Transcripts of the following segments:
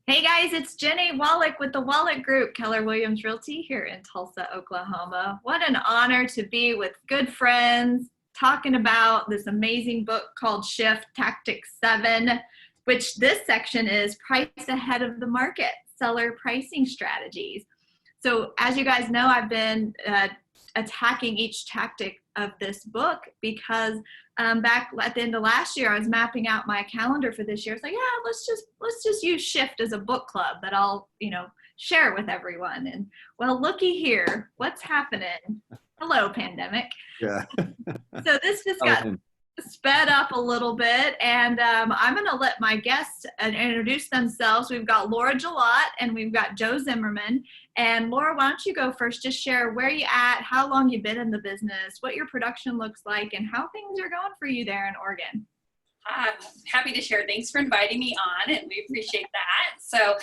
Hey guys, it's Jennie Wolek with the Wolek Group, Keller Williams Realty here in Tulsa, Oklahoma. What an honor to be with good friends talking about this amazing book called Shift Tactics 7, which this section is Price Ahead of the Market, Seller Pricing Strategies. So as you guys know, I've been attacking each tactic of this book because back at the end of last year, I was mapping out my calendar for this year. It's like, yeah, let's just use Shift as a book club that I'll share with everyone. And well, looky here, what's happening? Hello, pandemic. Yeah. So this just got sped up a little bit, and I'm going to let my guests introduce themselves. We've got Laura Gillott and we've got Joe Zimmerman. And Laura, why don't you go first? Just share where you at, how long you've been in the business, what your production looks like, and how things are going for you there in Oregon. Happy to share. Thanks for inviting me on, and we appreciate that. So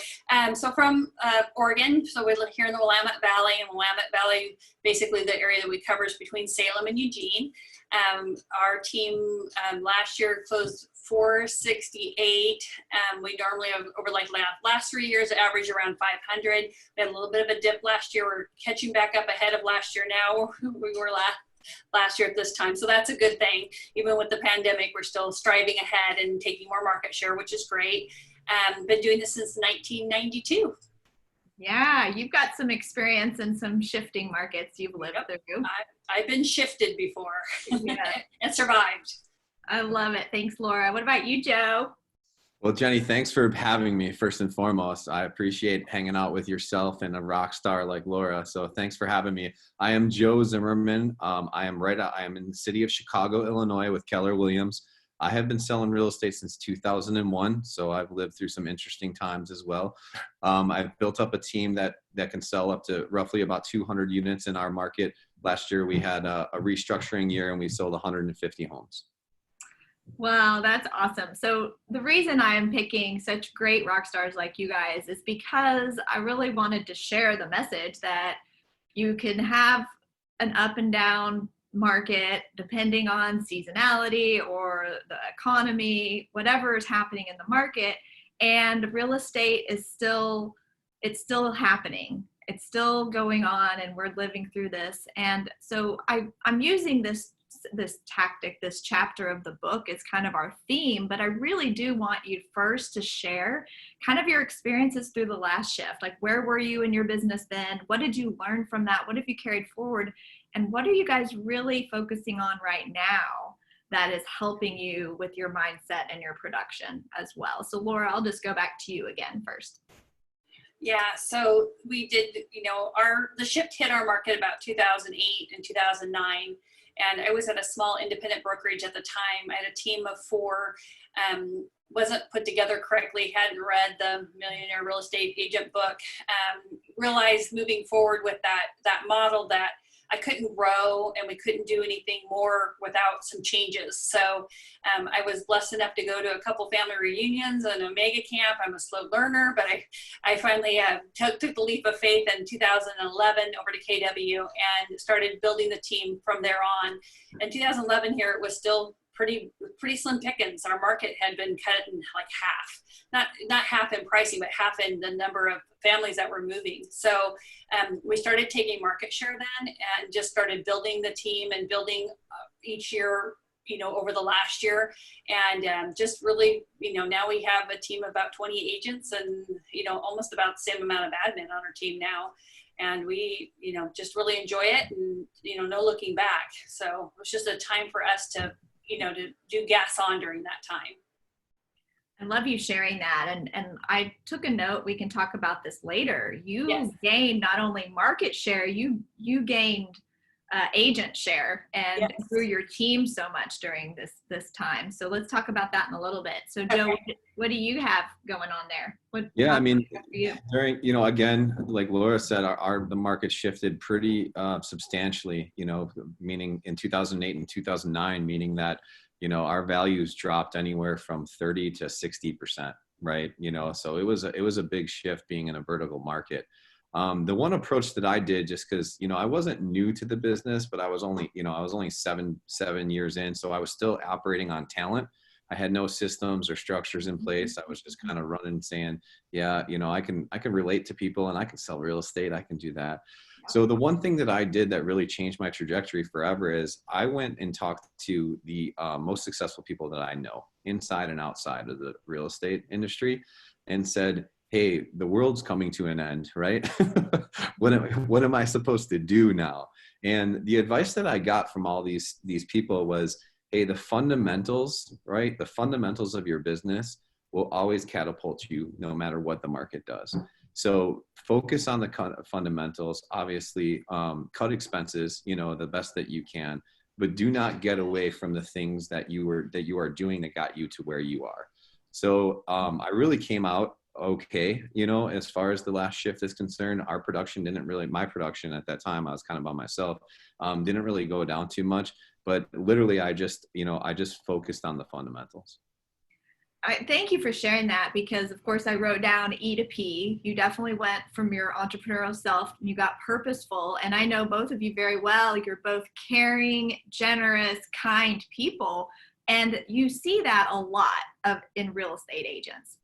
from Oregon, so we're here in the Willamette Valley, and Willamette Valley, basically the area that we cover is between Salem and Eugene. Our team last year closed 468. We normally have over like last 3 years average around 500. We had a little bit of a dip last year. We're catching back up ahead of last year now. We were last year at this time. So that's a good thing. Even with the pandemic, we're still striving ahead and taking more market share, which is great. Been doing this since 1992. Yeah, you've got some experience in some shifting markets you've lived through. I've been shifted before Yeah. and survived. I love it. Thanks, Laura. What about you, Joe? Well, Jenny, thanks for having me first and foremost. I appreciate hanging out with yourself and a rock star like Laura. So thanks for having me. I am Joe Zimmerman. I am in the city of Chicago, Illinois with Keller Williams. I have been selling real estate since 2001. So I've lived through some interesting times as well. I've built up a team that can sell up to roughly about 200 units in our market. Last year we had a restructuring year and we sold 150 homes. Wow, that's awesome. So the reason I am picking such great rock stars like you guys is because I really wanted to share the message that you can have an up and down market depending on seasonality or the economy, whatever is happening in the market, and real estate is still happening. It's still going on, and we're living through this. And so I'm using this tactic, this chapter of the book is kind of our theme, but I really do want you first to share kind of your experiences through the last shift. Like, where were you in your business then? What did you learn from that? What have you carried forward? And what are you guys really focusing on right now that is helping you with your mindset and your production as well? So Laura, I'll just go back to you again first. Yeah, so we did, the shift hit our market about 2008 and 2009. And I was at a small independent brokerage at the time. I had a team of 4, wasn't put together correctly, hadn't read the Millionaire Real Estate Agent book, realized moving forward with that model that I couldn't grow and we couldn't do anything more without some changes. So I was blessed enough to go to a couple family reunions and a mega camp. I'm a slow learner, but I finally took the leap of faith in 2011 over to KW and started building the team from there on. In 2011 here, it was still pretty slim pickings. Our market had been cut in like half, not half in pricing, but half in the number of families that were moving. So we started taking market share then and just started building the team and building each year, over the last year. And just really, now we have a team of about 20 agents and, almost about the same amount of admin on our team now. And we, just really enjoy it and, no looking back. So it was just a time for us to do gas on during that time. I love you sharing that. And I took a note. We can talk about this later. You Yes. gained not only market share, you gained agent share and Yes. grew your team so much during this time. So let's talk about that in a little bit. So Joe, Okay. What do you have going on there? Yeah, I mean, for you? during, again, like Laura said, the market shifted pretty substantially, meaning in 2008 and 2009, meaning that, our values dropped anywhere from 30 to 60%, right? So it was a big shift being in a vertical market. The one approach that I did, just because, I wasn't new to the business, but I was only 7 years in. So I was still operating on talent. I had no systems or structures in place. I was just kind of running saying, yeah, I can relate to people and I can sell real estate. I can do that. So the one thing that I did that really changed my trajectory forever is I went and talked to the most successful people that I know inside and outside of the real estate industry and said, hey, the world's coming to an end, right? What am I supposed to do now? And the advice that I got from all these people was, hey, the fundamentals, right? The fundamentals of your business will always catapult you no matter what the market does. So focus on the fundamentals, obviously, cut expenses, the best that you can, but do not get away from the things that you are doing that got you to where you are. So I really came out okay, as far as the last shift is concerned. Our production my production at that time, I was kind of by myself, didn't really go down too much, but literally I just focused on the fundamentals. Thank you for sharing that, because of course I wrote down E to P. You definitely went from your entrepreneurial self and you got purposeful. And I know both of you very well. You're both caring, generous, kind people. And you see that a lot in real estate agents.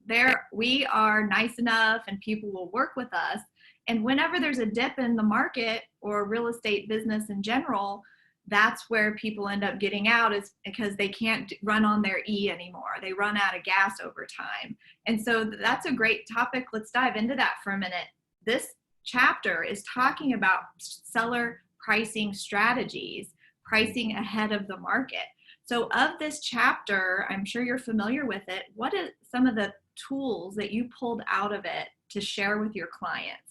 We are nice enough and people will work with us. And whenever there's a dip in the market or real estate business in general, that's where people end up getting out, is because they can't run on their E anymore. They run out of gas over time. And so that's a great topic. Let's dive into that for a minute. This chapter is talking about seller pricing strategies, pricing ahead of the market. So of this chapter, I'm sure you're familiar with it. What are some of the tools that you pulled out of it to share with your clients?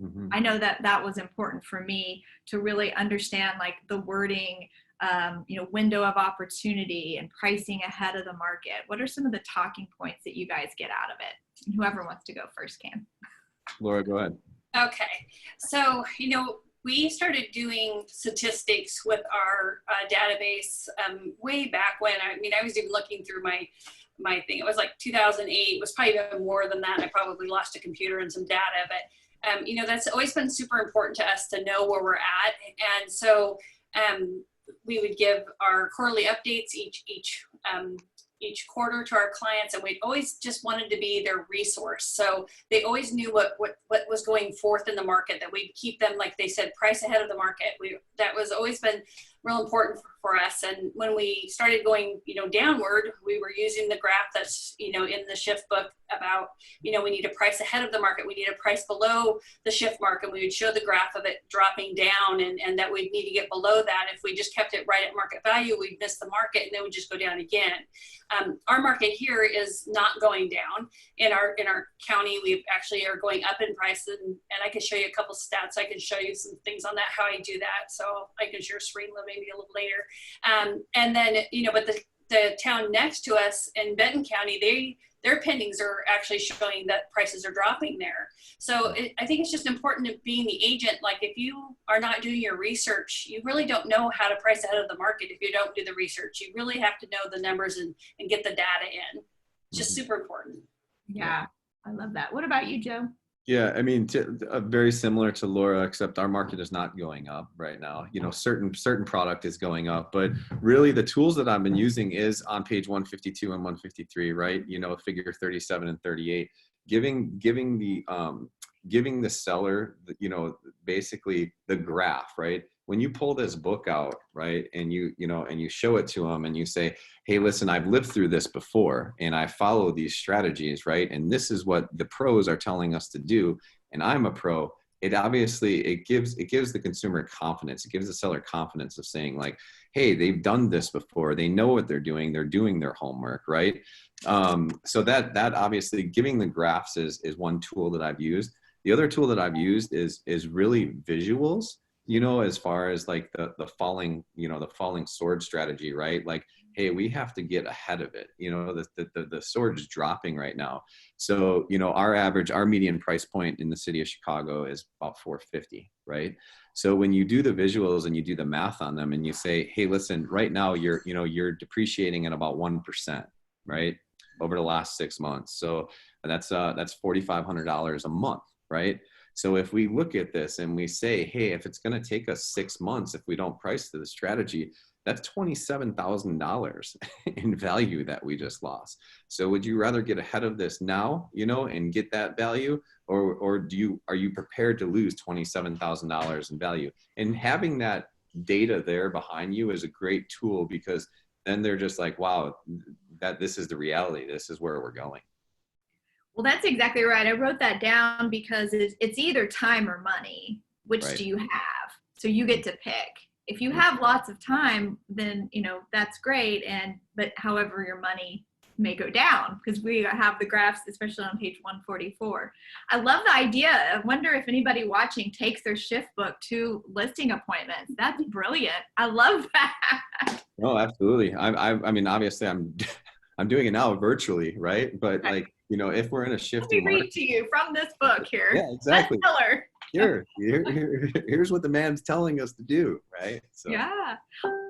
Mm-hmm. I know that was important for me to really understand, like, the wording, window of opportunity and pricing ahead of the market. What are some of the talking points that you guys get out of it? And whoever wants to go first can. Laura, go ahead. Okay. So, we started doing statistics with our database way back when. I was even looking through my thing. It was like 2008. It was probably even more than that. I probably lost a computer and some data, but that's always been super important to us to know where we're at. And so we would give our quarterly updates each quarter to our clients, and we always just wanted to be their resource. So they always knew what was going forth in the market, that we'd keep them, like they said, price ahead of the market. That was always been real important for us. And when we started going, downward, we were using the graph that's, in the shift book about, we need a price ahead of the market. We need a price below the shift mark. And we would show the graph of it dropping down, and that we'd need to get below that. If we just kept it right at market value, we'd miss the market and then we'd just go down again. Our market here is not going down. In our county, we actually are going up in price, and I can show you a couple stats. I can show you some things on that, how I do that. So I can share screen maybe a little later. And then, but the town next to us in Benton County, their pendings are actually showing that prices are dropping there. So I think it's just important to being the agent. Like, if you are not doing your research, you really don't know how to price ahead of the market. If you don't do the research, you really have to know the numbers and get the data in. It's just super important. Yeah, I love that. What about you, Joe? Yeah, very similar to Laura, except our market is not going up right now. Certain product is going up, but really the tools that I've been using is on page 152 and 153, right? Figure 37 and 38, giving the seller, basically the graph, right? When you pull this book out, right, and you show it to them and you say, hey, listen, I've lived through this before and I follow these strategies, right? And this is what the pros are telling us to do. And I'm a pro. It gives the consumer confidence. It gives the seller confidence of saying, like, hey, they've done this before. They know what they're doing. They're doing their homework, right? So that obviously, giving the graphs is one tool that I've used. The other tool that I've used is really visuals. As far as like the falling sword strategy, right? Like, hey, we have to get ahead of it. The sword is dropping right now. So, our median price point in the city of Chicago is about $450, right? So when you do the visuals and you do the math on them and you say, hey, listen, right now you're depreciating at about 1%, right? Over the last 6 months. So that's $4,500 a month, right? So if we look at this and we say, hey, if it's going to take us 6 months, if we don't price to the strategy, that's $27,000 in value that we just lost. So would you rather get ahead of this now, and get that value, or are you prepared to lose $27,000 in value? And having that data there behind you is a great tool, because then they're just like, wow, that this is the reality. This is where we're going. Well, that's exactly right. I wrote that down because it's either time or money. Which Right. do you have? So you get to pick. If you have lots of time, then, that's great. But however, your money may go down, because we have the graphs, especially on page 144. I love the idea. I wonder if anybody watching takes their shift book to listing appointments. That's brilliant. I love that. No, absolutely. I mean, obviously I'm doing it now virtually, right? But Right. if we're in a Let shifting me read market. to you from this book here. Yeah, exactly. Bestseller. Here's what the man's telling us to do, right? So. Yeah.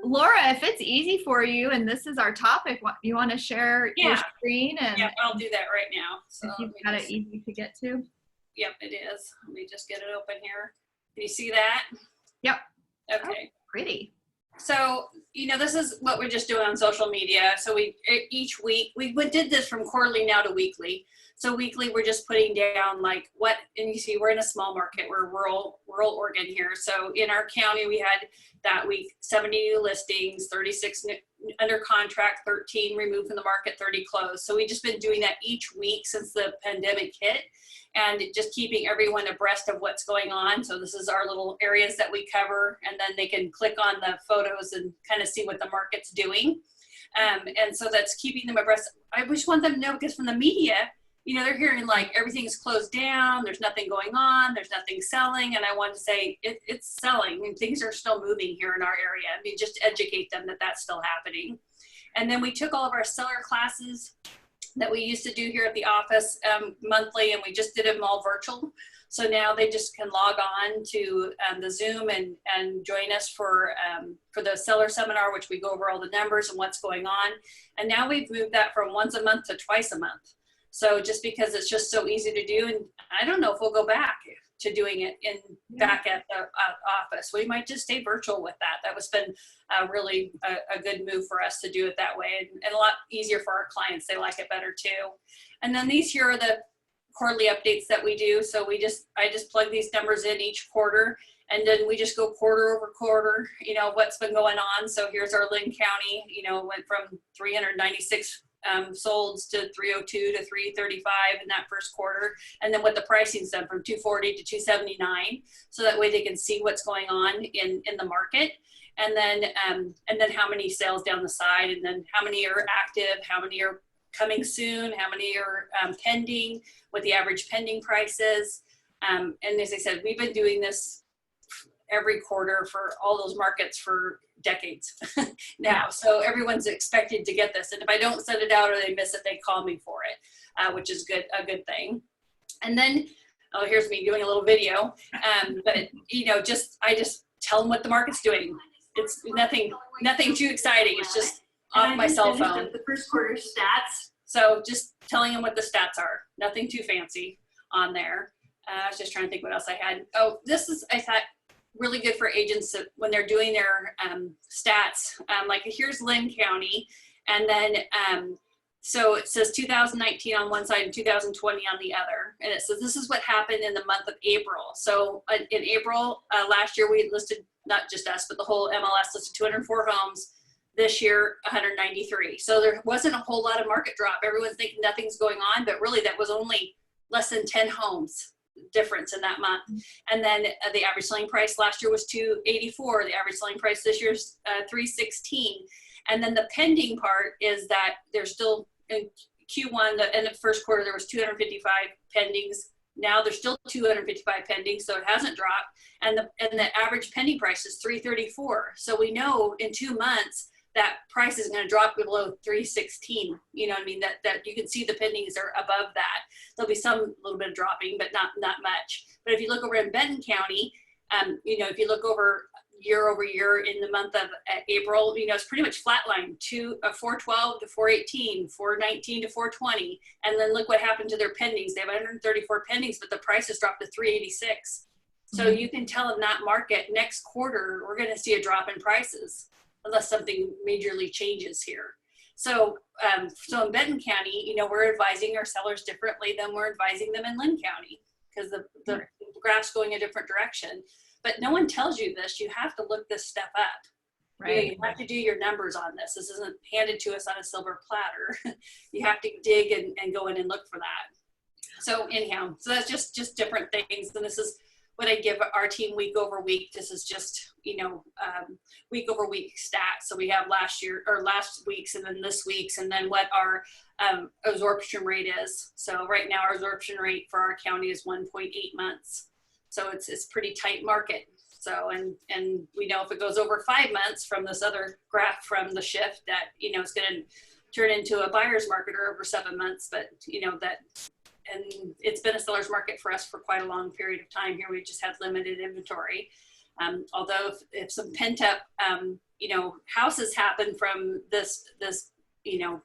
Laura, if it's easy for you, and this is our topic, you want to share your screen? And yeah, I'll do that right now. So if you've got it easy to get to. Yep, it is. Let me just get it open here. Can you see that? Yep. Okay. Oh, pretty. So, this is what we're just doing on social media. So each week, we did this from quarterly now to weekly. So weekly, we're just putting down like what, and you see, we're in a small market. We're rural Oregon here. So in our county, we had that week 70 new listings, 36 under contract, 13 removed from the market, 30 closed. So we just been doing that each week since the pandemic hit, and just keeping everyone abreast of what's going on. So this is our little areas that we cover, and then they can click on the photos and kind of see what the market's doing. And so that's keeping them abreast. I just want them to know, because from the media, they're hearing like everything's closed down, there's nothing going on, there's nothing selling. And I want to say it's selling and things are still moving here in our area. I mean, just educate them that that's still happening. And then we took all of our seller classes that we used to do here at the office monthly, and we just did them all virtual. So now they just can log on to the Zoom and join us for the seller seminar, which we go over all the numbers and what's going on. And now we've moved that from once a month to twice a month. So just because it's just so easy to do, and I don't know if we'll go back to doing it back at the office. We might just stay virtual with that. That was been really a good move for us to do it that way, and a lot easier for our clients. They like it better too. And then these here are the quarterly updates that we do. So I just plug these numbers in each quarter, and then we just go quarter over quarter, what's been going on. So here's our Lynn County, went from 396 solds to 302 to 335 in that first quarter, and then what the pricing's done from 240 to 279, so that way they can see what's going on in the market, and then how many sales down the side, and then how many are active, how many are coming soon, how many are pending, what the average pending price is. And as I said, we've been doing this every quarter for all those markets for decades now. So everyone's expected to get this. And if I don't send it out or they miss it, they call me for it, which is a good thing. And then, here's me doing a little video. But I just tell them what the market's doing. It's nothing too exciting. It's just off my cell phone. The first quarter stats. So just telling them what the stats are. Nothing too fancy on there. I was just trying to think what else I had. Oh, this is, I thought, really good for agents when they're doing their stats. Like here's Lynn County, and then so it says 2019 on one side and 2020 on the other, and it says this is what happened in the month of April. So in April last year, we listed, not just us, but the whole MLS listed 204 homes. This year, 193. So there wasn't a whole lot of market drop. Everyone's thinking nothing's going on, but really that was only less than 10 homes difference in that month. And then the average selling price last year was 284. The average selling price this year is 316. And then the pending part is that there's still in Q1, the end of first quarter, there was 255 pendings. Now there's still 255 pending, so it hasn't dropped. And the average pending price is 334. So we know in 2 months that price is going to drop below 316. You know what I mean? That you can see the pendings are above that. There'll be some little bit of dropping, but not much. But if you look over in Benton County, if you look over year in the month of April, it's pretty much flatline, 412 to 418, 419 to 420. And then look what happened to their pendings. They have 134 pendings, but the price has dropped to 386. So you can tell in that market next quarter, we're going to see a drop in prices. unless something majorly changes here. So, so in Benton County, you know, we're advising our sellers differently than we're advising them in Lynn County, because the graph's going a different direction. But no one tells you this. You have to look this stuff up. Right. You have to do your numbers on this. This isn't handed to us on a silver platter. You have to dig and go in and look for that. So anyhow, so that's just different things. And this is what I give our team week over week. This is just, you know, week over week stats. So we have last week's and then this week's, and then what our absorption rate is. So right now our absorption rate for our county is 1.8 months. So it's pretty tight market. So, and we know if it goes over 5 months from this other graph from the shift, that, you know, it's going to turn into a buyer's market, or over 7 months. But, you know, that, and it's been a seller's market for us for quite a long period of time here. We just had limited inventory. Although if some pent up, you know, houses happen from this, you know,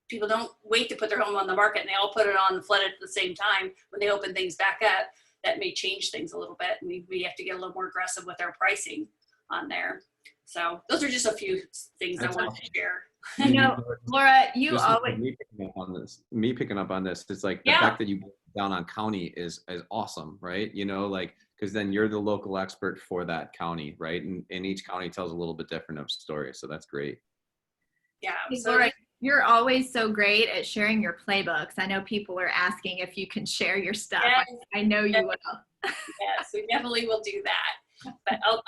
people don't wait to put their home on the market and they all put it on and flood it at the same time when they open things back up. That may change things a little bit. And we have to get a little more aggressive with our pricing on there. So those are just a few things I wanted to share. You know, Laura, you Just always me picking up on this. It's like the fact that you go down on county is awesome, right? You know, like, because then you're the local expert for that county, right? And each county tells a little bit different of story. So that's great. Yeah. So Laura, you're always so great at sharing your playbooks. I know people are asking if you can share your stuff. Yes. I know you will. Yes, we definitely will do that. But I'll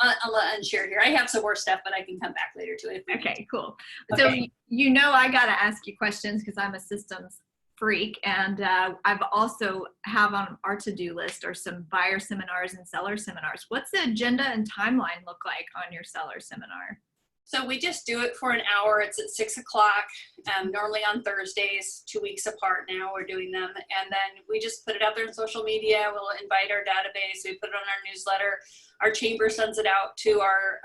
unshare here. I have some more stuff, but I can come back later to it. Okay, cool. Okay. So you know I got to ask you questions because I'm a systems freak, and I've also have on our to-do list are some buyer seminars and seller seminars. What's the agenda and timeline look like on your seller seminar? So we just do it for an hour. It's at 6 o'clock, normally on Thursdays, 2 weeks apart now we're doing them. And then we just put it out there in social media. We'll invite our database. We put it on our newsletter. Our chamber sends it out to our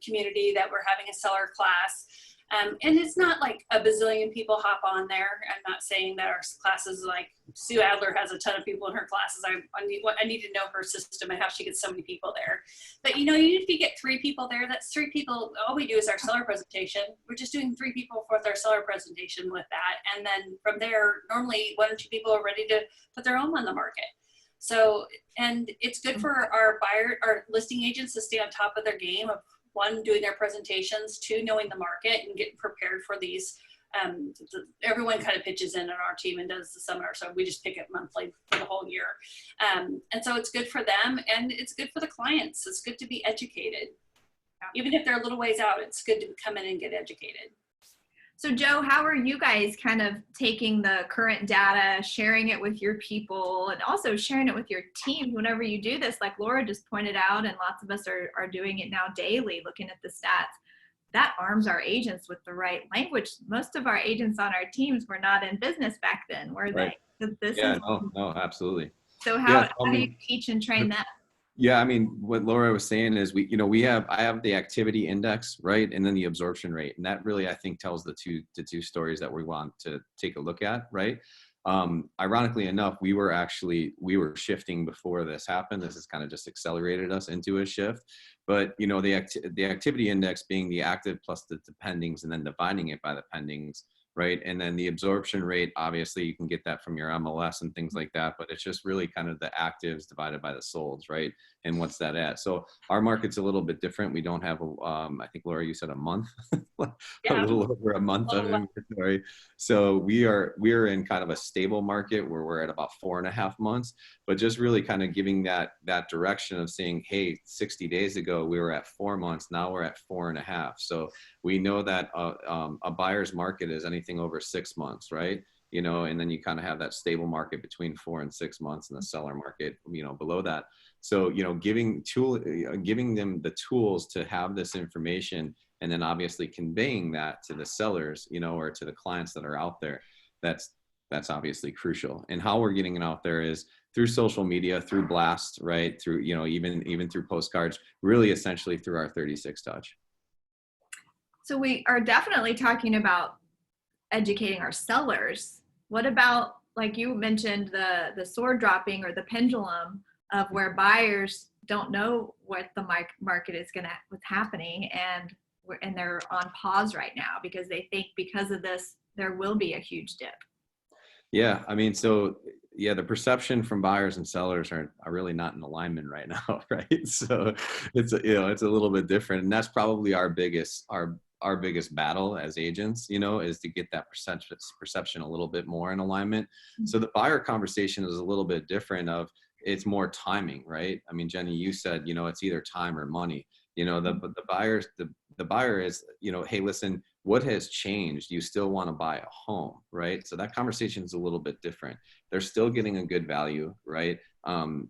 community that we're having a seller class. And it's not like a bazillion people hop on there. I'm not saying that our classes, like Sue Adler has a ton of people in her classes. I need to know her system and how she gets so many people there. But you know, if you get 3 people there, that's 3 people. All we do is our seller presentation. We're just doing 3 people for their seller presentation with that. And then from there, normally 1 or 2 people are ready to put their home on the market. So, and it's good for our listing agents to stay on top of their game of 1, doing their presentations, 2, knowing the market and getting prepared for these. Everyone kind of pitches in on our team and does the seminar. So we just pick it monthly for the whole year. And so it's good for them and it's good for the clients. It's good to be educated. Even if they're a little ways out, it's good to come in and get educated. So Joe, how are you guys kind of taking the current data, sharing it with your people, and also sharing it with your teams whenever you do this? Like Laura just pointed out, and lots of us are doing it now daily, looking at the stats. That arms our agents with the right language. Most of our agents on our teams were not in business back then, were they? No, absolutely. So how do you teach and train them? Yeah, I mean, what Laura was saying is I have the activity index, right? And then the absorption rate. And that really, I think, tells the two stories that we want to take a look at, right? Ironically enough, we were shifting before this happened. This has kind of just accelerated us into a shift. But, you know, the activity index being the active plus the pendings and then dividing it by the pendings, right? And then the absorption rate, obviously you can get that from your MLS and things like that, but it's just really kind of the actives divided by the solds, right? And what's that at? So our market's a little bit different. We don't have, I think Laura, you said a month, a little over a month of inventory. So we're in kind of a stable market where we're at about 4.5 months, but just really kind of giving that direction of saying, hey, 60 days ago, we were at 4 months. Now we're at 4.5. So we know that a buyer's market is anything over 6 months, right? You know, and then you kind of have that stable market between 4 and 6 months, and the seller market, you know, below that. So, you know, giving them the tools to have this information, and then obviously conveying that to the sellers, you know, or to the clients that are out there. That's obviously crucial. And how we're getting it out there is through social media, through blasts, right? Through, you know, even through postcards, really essentially through our 36 touch. So we are definitely talking about educating our sellers. What about, like you mentioned, the sword dropping or the pendulum of where buyers don't know what the market is what's happening, and and they're on pause right now because they think because of this, there will be a huge dip. Yeah, I mean, so yeah, the perception from buyers and sellers are really not in alignment right now, right? So it's it's a little bit different, and that's probably our biggest battle as agents, is to get that perception a little bit more in alignment. So the buyer conversation is a little bit different. It's more timing, right? I mean, Jennie, you said it's either time or money. The buyer is, hey, listen, what has changed? You still want to buy a home, right? So that conversation is a little bit different. They're still getting a good value, right?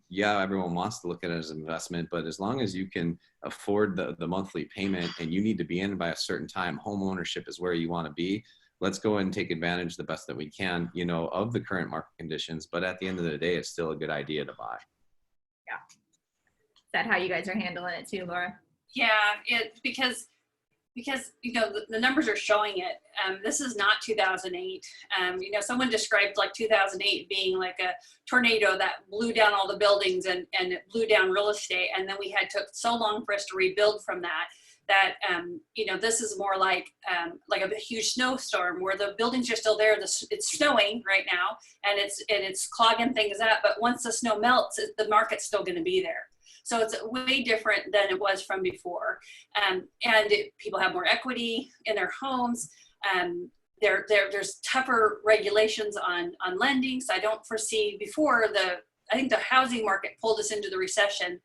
Yeah, everyone wants to look at it as an investment, but as long as you can afford the monthly payment and you need to be in by a certain time, home ownership is where you want to be. Let's go and take advantage the best that we can, of the current market conditions. But at the end of the day, it's still a good idea to buy. Yeah. Is that how you guys are handling it too, Laura? Yeah, because the numbers are showing it. This is not 2008. Someone described like 2008 being like a tornado that blew down all the buildings and it blew down real estate, and then we took so long for us to rebuild from that this is more like a huge snowstorm where the buildings are still there. It's snowing right now, and it's clogging things up. But once the snow melts, the market's still going to be there. So it's way different than it was from before. People have more equity in their homes. There's tougher regulations on lending. So I don't foresee I think the housing market pulled us into the recession.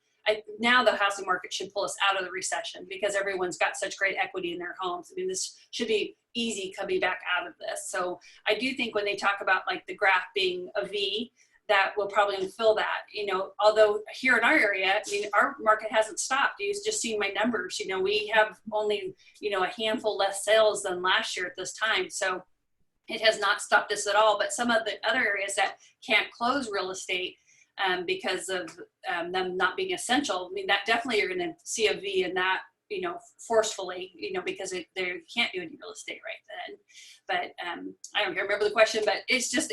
Now the housing market should pull us out of the recession because everyone's got such great equity in their homes. I mean, this should be easy coming back out of this. So I do think when they talk about like the graph being a V, that will probably fill that, although here in our area, our market hasn't stopped. You've just seen my numbers. We have only, a handful less sales than last year at this time. So it has not stopped us at all. But some of the other areas that can't close real estate because of them not being essential, I mean, that definitely you're going to see a V in that, forcefully, because they can't do any real estate right then. But I don't remember the question, but it's just,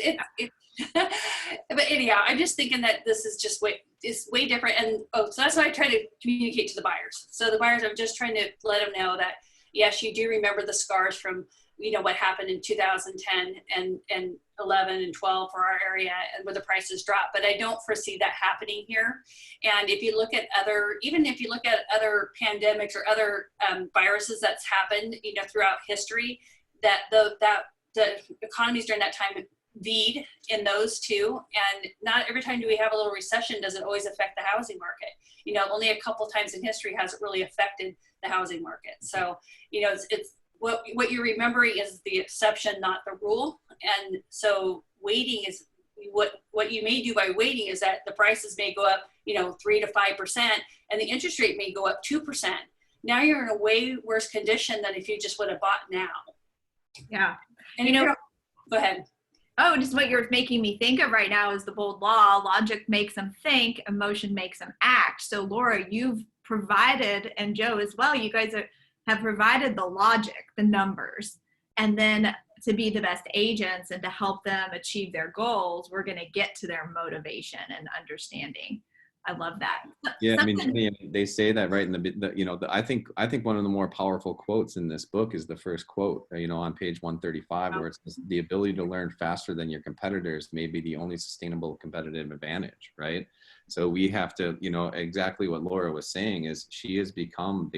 but anyhow, I'm just thinking that this is just way different. And so that's why I try to communicate to the buyers. So the buyers, I'm just trying to let them know that, yes, you do remember the scars from, what happened in 2010 and 11 and 12 for our area and where the prices dropped. But I don't foresee that happening here. And if you look at other pandemics or other viruses that's happened, throughout history, that the economies during that time V'd in those two, and not every time do we have a little recession does it always affect the housing market. Only a couple times in history has it really affected the housing market. So it's what you're remembering is the exception, not the rule. And so waiting is what you may do by waiting is that the prices may go up 3 to 5% and the interest rate may go up 2%. Now you're in a way worse condition than if you just would have bought now. Yeah. And go ahead. Oh, just what you're making me think of right now is the bold law. Logic makes them think, emotion makes them act. So Laura, you've provided, and Joe as well, you guys have provided the logic, the numbers, and then to be the best agents and to help them achieve their goals, we're going to get to their motivation and understanding. I love that. Yeah, I mean, they say that right in the I think one of the more powerful quotes in this book is the first quote, on page 135, where it says, the ability to learn faster than your competitors may be the only sustainable competitive advantage, right? So we have to, exactly what Laura was saying is she has become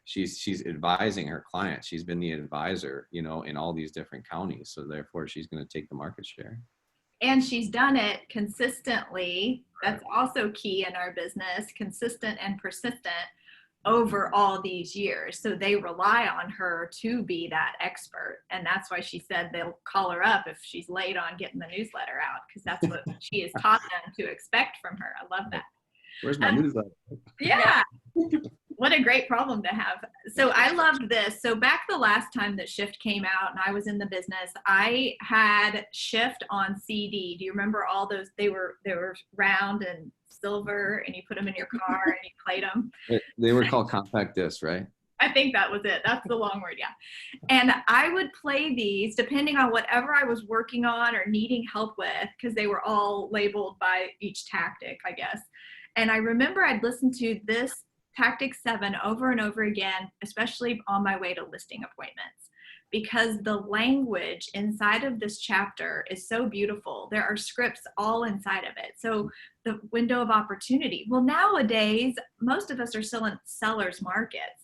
she's advising her clients. She's been the advisor, in all these different counties. So therefore she's going to take the market share. And she's done it consistently. That's also key in our business, consistent and persistent over all these years. So they rely on her to be that expert. And that's why she said they'll call her up if she's late on getting the newsletter out, because that's what she has taught them to expect from her. I love that. Where's my newsletter? Yeah. What a great problem to have. So I loved this. So back the last time that Shift came out and I was in the business, I had Shift on CD. Do you remember all those? They were round and silver and you put them in your car and you played them. They were called compact discs, right? I think that was it. That's the long word. Yeah. And I would play these depending on whatever I was working on or needing help with, because they were all labeled by each tactic, I guess. And I remember I'd listen to this tactic 7 over and over again, especially on my way to listing appointments, because the language inside of this chapter is so beautiful. There are scripts all inside of it. So the window of opportunity. Well, nowadays, most of us are still in sellers markets.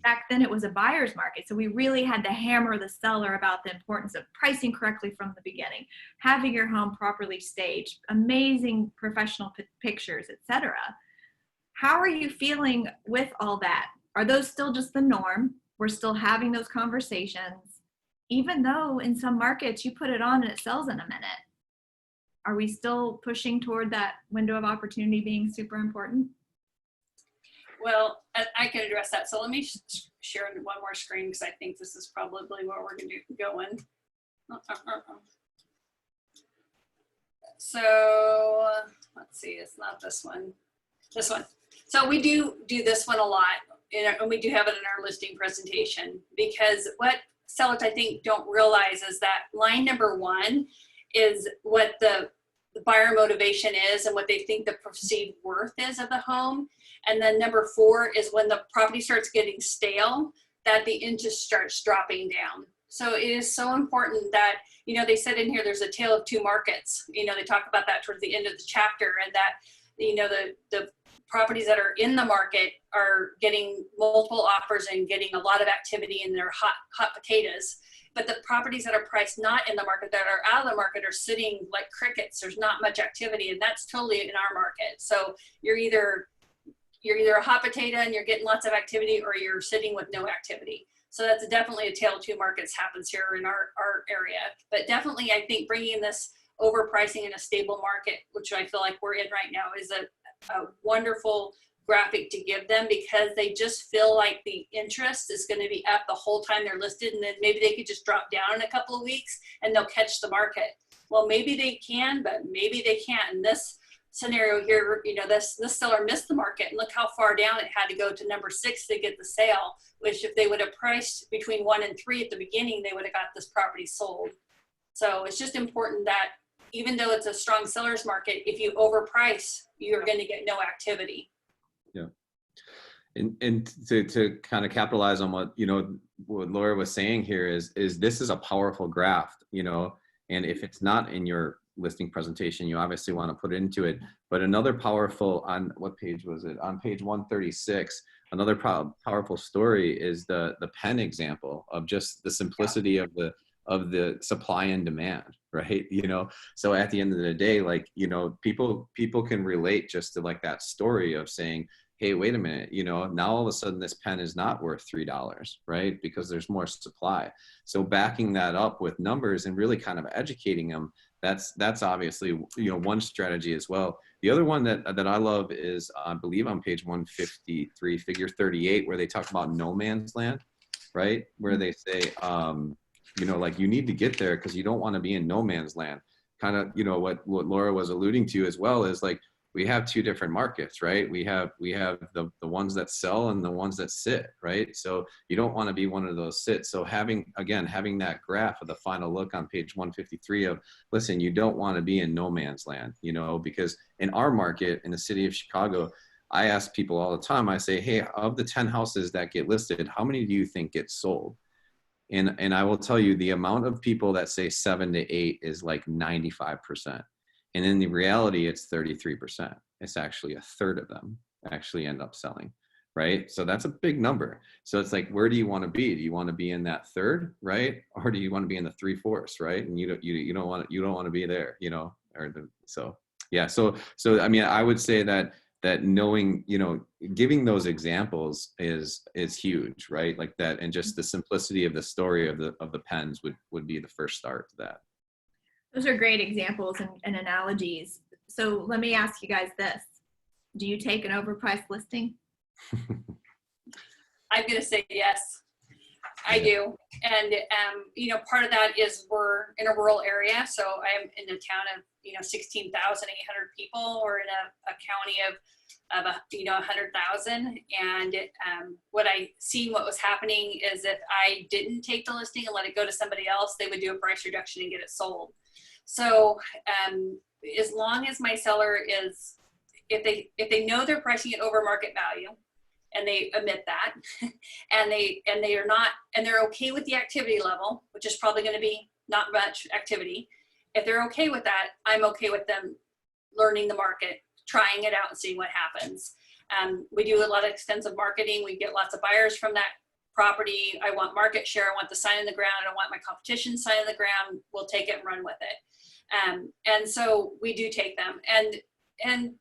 Back then it was a buyer's market. So we really had to hammer the seller about the importance of pricing correctly from the beginning, having your home properly staged, amazing professional pictures, etc. How are you feeling with all that? Are those still just the norm? We're still having those conversations, even though in some markets you put it on and it sells in a minute. Are we still pushing toward that window of opportunity being super important? Well, I can address that. So let me share one more screen because I think this is probably where we're going to go in. So let's see, it's not this one, this one. So we do this one a lot, and we do have it in our listing presentation, because what sellers I think don't realize is that line number 1 is what the buyer motivation is and what they think the perceived worth is of the home. And then number 4 is when the property starts getting stale, that the interest starts dropping down. So it is so important that, you know, they said in here, there's a tale of two markets. You know, they talk about that towards the end of the chapter, and that, you know, the properties that are in the market are getting multiple offers and getting a lot of activity, and they're hot potatoes. But the properties that are priced not in the market, that are out of the market, are sitting like crickets. There's not much activity, and that's totally in our market. So you're either a hot potato and you're getting lots of activity, or you're sitting with no activity. So that's definitely a tale of two markets happens here in our area. But definitely, I think bringing this overpricing in a stable market, which I feel like we're in right now, is a wonderful graphic to give them, because they just feel like the interest is going to be up the whole time they're listed, and then maybe they could just drop down in a couple of weeks and they'll catch the market. Well, maybe they can, but maybe they can't. In this scenario here, you know, this seller missed the market, and look how far down it had to go to number 6 to get the sale, which if they would have priced between 1 and 3 at the beginning, they would have got this property sold. So it's just important that even though it's a strong seller's market, if you overprice, you're going to get no activity. Yeah. And to kind of capitalize on what, you know, what Laura was saying here is this is a powerful graph, you know, and if it's not in your listing presentation, you obviously want to put it into it. But another powerful, on what page was it? On page 136, another powerful story is the pen example of just the simplicity of the supply and demand, right? You know, so at the end of the day, like, you know, people can relate just to like that story of saying, hey, wait a minute, you know, now all of a sudden this pen is not worth $3, right? Because there's more supply. So backing that up with numbers and really kind of educating them, that's obviously, you know, one strategy as well. The other one that I love is, I believe on page 153, figure 38, where they talk about no man's land, right? Where they say, you know, like you need to get there because you don't want to be in no man's land. Kind of, you know, what Laura was alluding to as well is like, we have two different markets, right? We have the ones that sell and the ones that sit, right? So you don't want to be one of those sit. So having that graph of the final look on page 153 of, listen, you don't want to be in no man's land, you know, because in our market, in the city of Chicago, I ask people all the time, I say, hey, of the 10 houses that get listed, how many do you think get sold? And I will tell you, the amount of people that say 7 to 8 is like 95%. And in the reality, it's 33%. It's actually a third of them actually end up selling, right? So that's a big number. So it's like, where do you want to be? Do you want to be in that third, right? Or do you want to be in the 3/4, right? And you don't want to be there, you know, so yeah. So I mean, I would say that knowing, you know, giving those examples is huge, right? Like that, and just the simplicity of the story of the pens would be the first start to that. Those are great examples and analogies. So let me ask you guys this. Do you take an overpriced listing? I'm going to say yes. I do. And, you know, part of that is we're in a rural area. So I'm in a town of, you know, 16,800 people, or in a county of you know, 100,000. And what I seen what was happening is if I didn't take the listing and let it go to somebody else, they would do a price reduction and get it sold. So as long as my seller is, if they know they're pricing it over market value, and they admit that, and they are not, and they're okay with the activity level, which is probably going to be not much activity. If they're okay with that, I'm okay with them learning the market, trying it out and seeing what happens. We do a lot of extensive marketing. We get lots of buyers from that property. I want market share. I want the sign in the ground. I don't want my competition sign in the ground. We'll take it and run with it. And so we do take them. And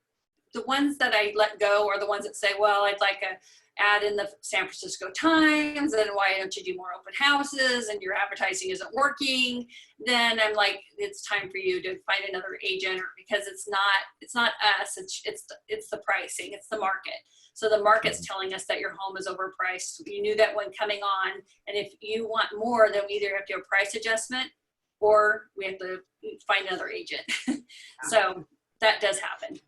the ones that I let go are the ones that say, well, I'd like a ad in the San Francisco Times, and why don't you do more open houses, and your advertising isn't working. Then I'm like, it's time for you to find another agent, because it's not us, it's the pricing, it's the market. So the market's telling us that your home is overpriced. You knew that when coming on, and if you want more, then we either have to do a price adjustment or we have to find another agent. So that does happen.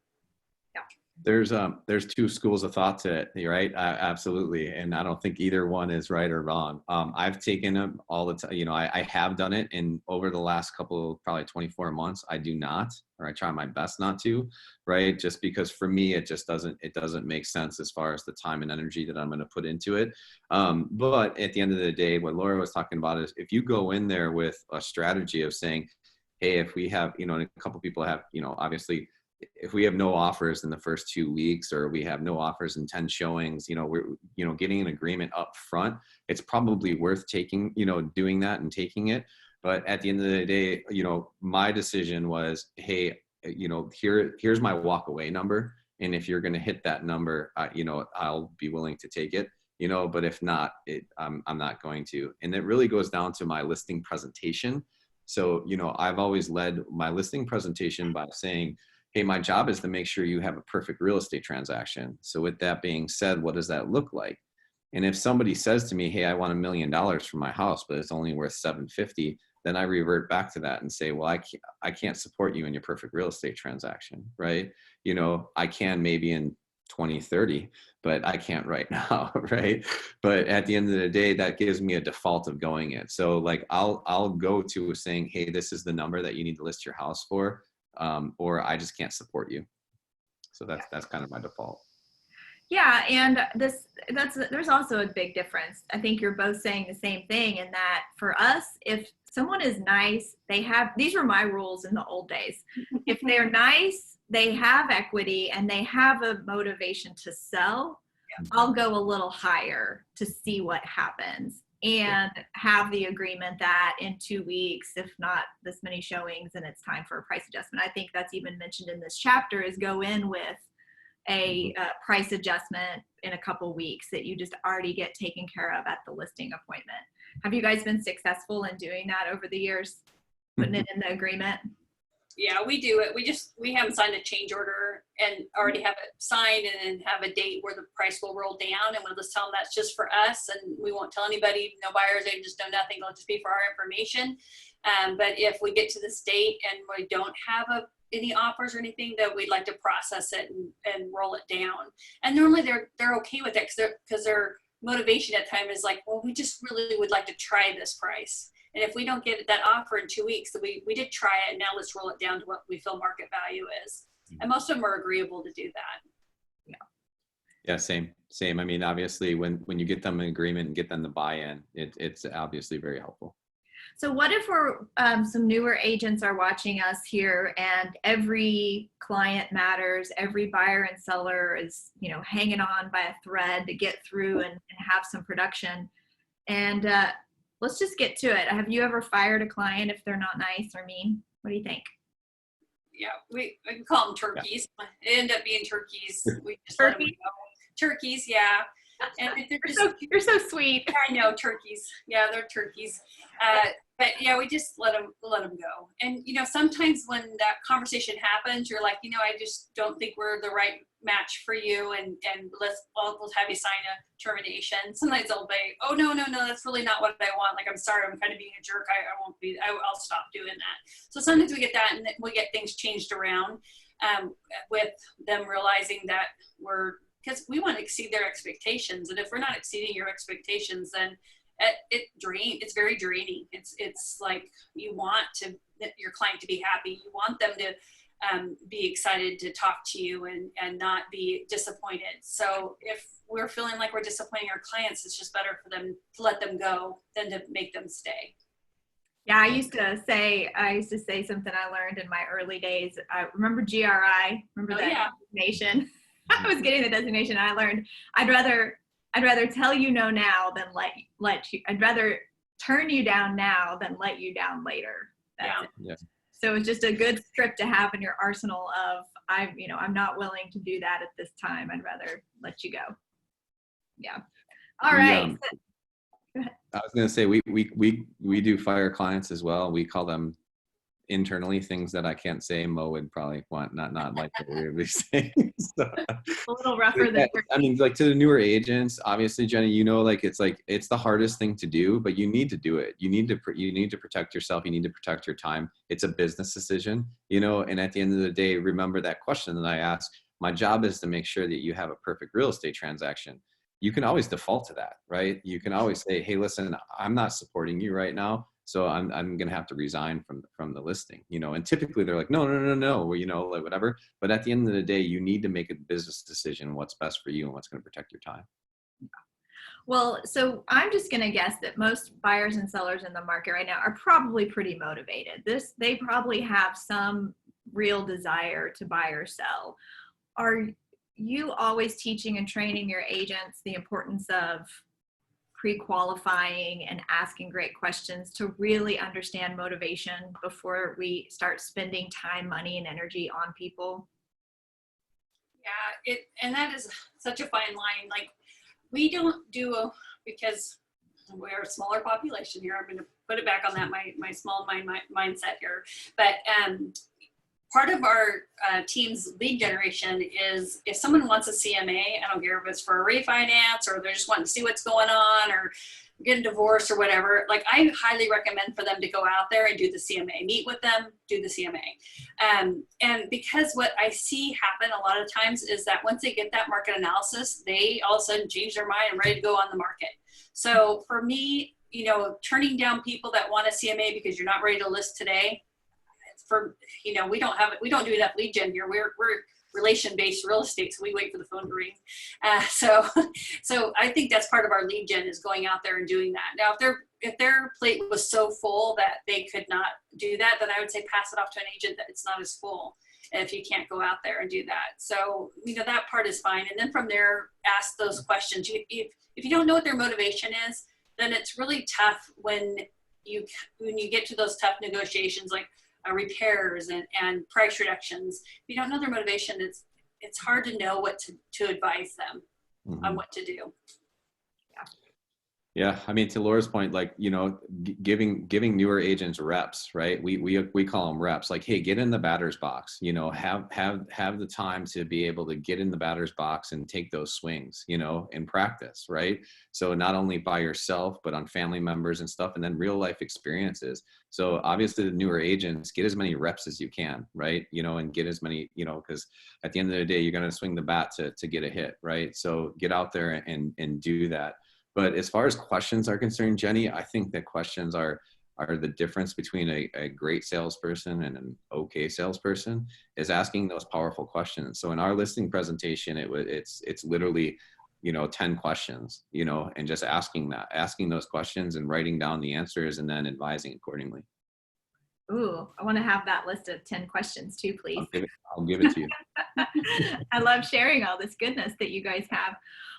There's two schools of thought to it, right? Absolutely. And I don't think either one is right or wrong. I've taken them all the time. You know, I have done it, and over the last couple, probably 24 months, I do not, or I try my best not to, right? Just because for me, it doesn't make sense as far as the time and energy that I'm going to put into it. But at the end of the day, what Laura was talking about is if you go in there with a strategy of saying, hey, if we have, you know, and a couple people have, you know, obviously, if we have no offers in the first 2 weeks, or we have no offers in 10 showings, you know, we're, you know, getting an agreement up front, it's probably worth taking, you know, doing that and taking it. But at the end of the day, you know, my decision was, hey, you know, here's my walk away number. And if you're going to hit that number, you know, I'll be willing to take it, you know, but if not, I'm not going to. And it really goes down to my listing presentation. So, you know, I've always led my listing presentation by saying, hey, my job is to make sure you have a perfect real estate transaction. So with that being said, what does that look like? And if somebody says to me, hey, I want $1 million for my house, but it's only worth $750, then I revert back to that and say, well, I can't support you in your perfect real estate transaction, right? You know, I can maybe in 2030, but I can't right now, right? But at the end of the day, that gives me a default of going it. So like I'll go to saying, hey, this is the number that you need to list your house for. Or I just can't support you. So that's kind of my default. Yeah, and there's also a big difference. I think you're both saying the same thing, in that for us, if someone is nice, these were my rules in the old days. If they're nice, they have equity, and they have a motivation to sell, I'll go a little higher to see what happens, and have the agreement that in 2 weeks, if not this many showings, and it's time for a price adjustment. I think that's even mentioned in this chapter, is go in with a price adjustment in a couple weeks that you just already get taken care of at the listing appointment. Have you guys been successful in doing that over the years, putting it in the agreement? Yeah, we do it. We haven't signed a change order and already have it signed, and then have a date where the price will roll down, and we'll just tell them that's just for us, and we won't tell anybody, no buyers, they just know nothing. It'll just be for our information. But if we get to this date and we don't have any offers or anything, that we'd like to process it and roll it down. And normally they're okay with it, because their motivation at time is like, well, we just really would like to try this price. And if we don't get that offer in 2 weeks, then we did try it, and now let's roll it down to what we feel market value is. And most of them are agreeable to do that. Yeah, same. I mean, obviously, when you get them an agreement and get them the buy-in, it's obviously very helpful. So what if we're some newer agents are watching us here, and every client matters, every buyer and seller is, you know, hanging on by a thread to get through and have some production. And let's just get to it. Have you ever fired a client if they're not nice or mean? What do you think? Yeah, we can call them turkeys. Yeah. It ended up being turkeys. We just let them go. Turkeys, yeah. And if they're you're so sweet. I know, turkeys. Yeah, they're turkeys. But yeah, we just let them go. And you know, sometimes when that conversation happens, you're like, you know, I just don't think we're the right match for you, and we'll have you sign a termination. Sometimes they'll say, oh no, that's really not what I want. Like, I'm sorry, I'm kind of being a jerk. I'll stop doing that. So sometimes we get that, and we get things changed around with them realizing that because we want to exceed their expectations. And if we're not exceeding your expectations, then it's very draining. It's like, you want your client to be happy. You want them to be excited to talk to you and not be disappointed. So if we're feeling like we're disappointing our clients, it's just better for them to let them go than to make them stay. Yeah, I used to say something I learned in my early days. I remember GRI, remember that designation. I was getting the designation. I learned I'd rather tell you no now than let you. I'd rather turn you down now than let you down later. That's it. Yeah. So it's just a good script to have in your arsenal of I'm not willing to do that at this time. I'd rather let you go. Yeah. All right. Go ahead. I was going to say we do fire clients as well. We call them internally things that I can't say. Mo would probably want not like what we would be saying. So, a little rougher than. I mean, like to the newer agents, obviously, Jennie, it's the hardest thing to do, but you need to do it. You need to protect yourself. You need to protect your time. It's a business decision, and at the end of the day, remember that question that I asked. My job is to make sure that you have a perfect real estate transaction. You can always default to that, right? You can always say, hey, listen, I'm not supporting you right now. So I'm going to have to resign from the listing, and typically they're like, no, like whatever. But at the end of the day, you need to make a business decision, what's best for you and what's going to protect your time. Well, so I'm just going to guess that most buyers and sellers in the market right now are probably pretty motivated. They probably have some real desire to buy or sell. Are you always teaching and training your agents the importance of pre-qualifying and asking great questions to really understand motivation before we start spending time, money, and energy on people? Yeah, and that is such a fine line. Like we don't do because we're a smaller population here. I'm going to put it back on that my small mindset here, but part of our team's lead generation is if someone wants a CMA, I don't care if it's for a refinance or they're just wanting to see what's going on or get a divorce or whatever, like I highly recommend for them to go out there and do the CMA, meet with them, do the CMA. And because what I see happen a lot of times is that once they get that market analysis, they all of a sudden change their mind and ready to go on the market. So for me, turning down people that want a CMA because you're not ready to list today, we don't do enough lead gen here. We're relation-based real estate, so we wait for the phone to ring. So I think that's part of our lead gen is going out there and doing that. Now, if their plate was so full that they could not do that, then I would say pass it off to an agent that it's not as full if you can't go out there and do that. So that part is fine. And then from there, ask those questions. If you don't know what their motivation is, then it's really tough when you get to those tough negotiations like repairs and price reductions. If you don't know their motivation, it's hard to know what to advise them on what to do. Yeah, I mean, to Laura's point, like, giving newer agents reps, right? We call them reps. Like, hey, get in the batter's box. Have the time to be able to get in the batter's box and take those swings, in practice, right? So not only by yourself, but on family members and stuff, and then real life experiences. So obviously, the newer agents, get as many reps as you can, right? And get as many, because at the end of the day, you're going to swing the bat to get a hit, right? So get out there and do that. But as far as questions are concerned, Jennie, I think that questions are the difference between a great salesperson and an okay salesperson is asking those powerful questions. So in our listing presentation, it's literally, 10 questions, and just asking those questions and writing down the answers and then advising accordingly. Ooh, I want to have that list of 10 questions too, please. I'll give it to you. I love sharing all this goodness that you guys have.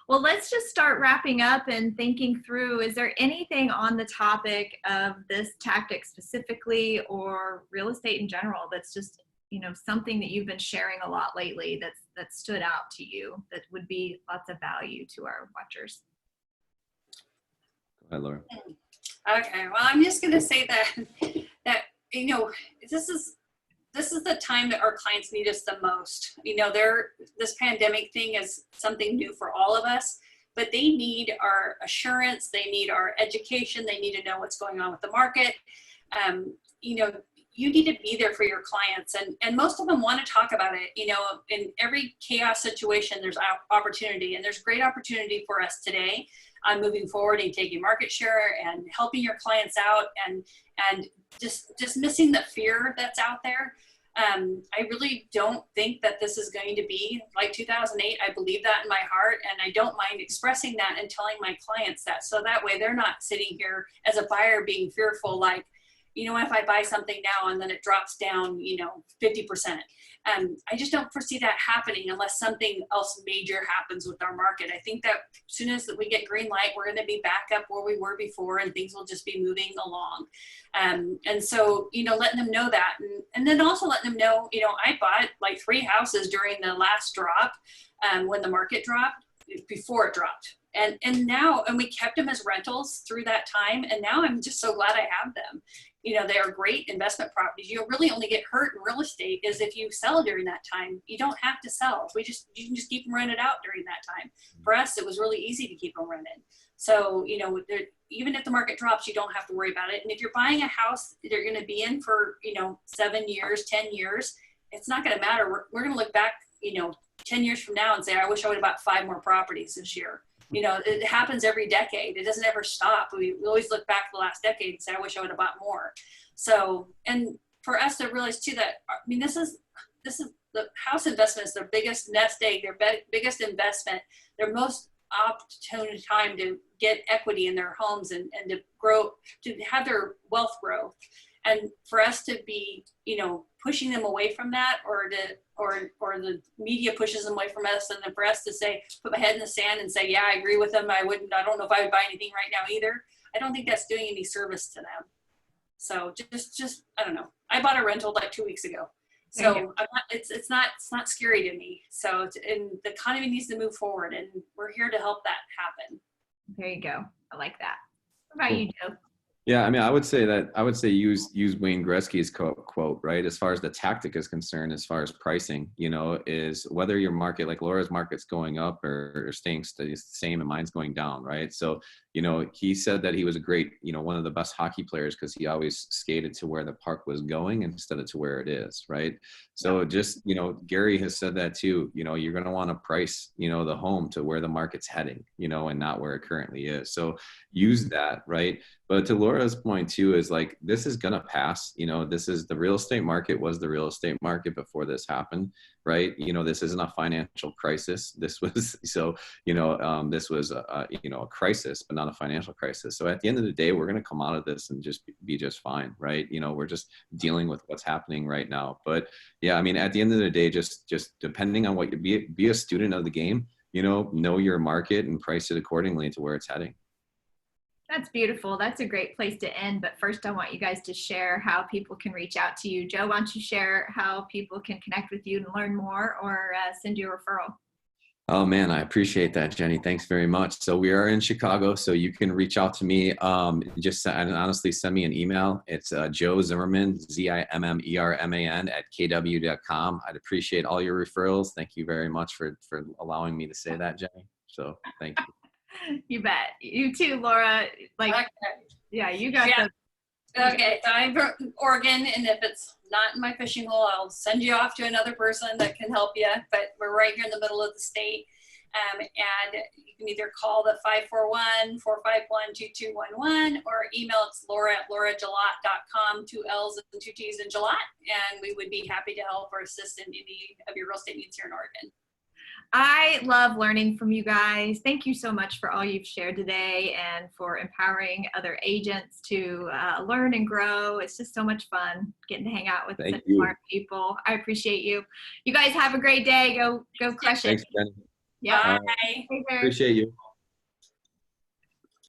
Well, let's just start wrapping up and thinking through, is there anything on the topic of this tactic specifically or real estate in general that's just, something that you've been sharing a lot lately that stood out to you that would be lots of value to our watchers? Go ahead, Laura. Okay, well, I'm just going to say that this is the time that our clients need us the most. This pandemic thing is something new for all of us, but they need our assurance. They need our education. They need to know what's going on with the market. You need to be there for your clients, and most of them want to talk about it. In every chaos situation, there's opportunity, and there's great opportunity for us today on moving forward and taking market share and helping your clients out and just dismissing the fear that's out there. I really don't think that this is going to be like 2008. I believe that in my heart, and I don't mind expressing that and telling my clients that. So that way they're not sitting here as a buyer being fearful, like, you know, if I buy something now and then it drops down, you know, 50%. I just don't foresee that happening unless something else major happens with our market. I think that as soon as we get green light, we're going to be back up where we were before, and things will just be moving along. And so, you know, letting them know that, and then also letting them know, you know, I bought like 3 houses during the last drop, when the market dropped, before it dropped. And now, and we kept them as rentals through that time. And now I'm just so glad I have them. You know, they are great investment properties. You really only get hurt in real estate is if you sell during that time. You don't have to sell. You can just keep them rented out during that time. For us, it was really easy to keep them rented. So, you know, even if the market drops, you don't have to worry about it. And if you're buying a house that you're going to be in for, you know, 7 years, 10 years, it's not going to matter. We're going to look back, you know, 10 years from now and say, I wish I would have bought 5 more properties this year. You know, it happens every decade. It doesn't ever stop. We always look back the last decade and say, I wish I would have bought more. So, and for us to realize too that, I mean, this is the house investment is their biggest nest egg, their biggest investment, their most opportune time to get equity in their homes and to grow, to have their wealth grow. And for us to be, you know, pushing them away from that, or the media pushes them away from us, and then for us to say, put my head in the sand and say, yeah, I agree with them. I don't know if I would buy anything right now either. I don't think that's doing any service to them. So just I don't know. I bought a rental like 2 weeks ago. So it's not scary to me. So and the economy needs to move forward, and we're here to help that happen. There you go. I like that. What about you, Joe? Yeah, I mean, I would say use Wayne Gretzky's quote, right? As far as the tactic is concerned, as far as pricing, you know, is whether your market, like Laura's market's going up or staying the same, and mine's going down, right? So, you know, he said that he was a great, you know, one of the best hockey players because he always skated to where the puck was going instead of to where it is, right? So just, you know, Gary has said that too, you know, you're going to want to price, you know, the home to where the market's heading, you know, and not where it currently is. So use that, right? But to Laura's point too, is like, this is going to pass, you know, this is the real estate market was the real estate market before this happened, right? You know, this isn't a financial crisis. This was, so, you know, this was you know, a crisis, but not a financial crisis. So at the end of the day, we're going to come out of this and just be just fine, right? You know, we're just dealing with what's happening right now. But yeah, I mean, at the end of the day, just depending on what you be a student of the game, you know your market and price it accordingly to where it's heading. That's beautiful. That's a great place to end. But first, I want you guys to share how people can reach out to you. Joe, why don't you share how people can connect with you and learn more, or send you a referral? Oh man, I appreciate that, Jenny. Thanks very much. So we are in Chicago, so you can reach out to me. Just and honestly, send me an email. It's Joe Zimmerman, Zimmerman @kw.com. I'd appreciate all your referrals. Thank you very much for allowing me to say that, Jenny. So thank you. You bet. You too, Laura. Like, okay. Yeah, you got the. Okay, so I'm from Oregon, and if it's not in my fishing hole, I'll send you off to another person that can help you. But we're right here in the middle of the state, and you can either call the 541-451-2211 or email it's Laura@lauragillott.com, 2 L's and 2 T's in Gillott, and we would be happy to help or assist in any of your real estate needs here in Oregon. I love learning from you guys. Thank you so much for all you've shared today and for empowering other agents to learn and grow. It's just so much fun getting to hang out with such smart people. I appreciate you. You guys have a great day. Go crush it. Thanks, Jenny. Yeah. Bye. Appreciate you.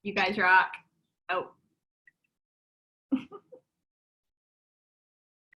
You guys rock. Oh.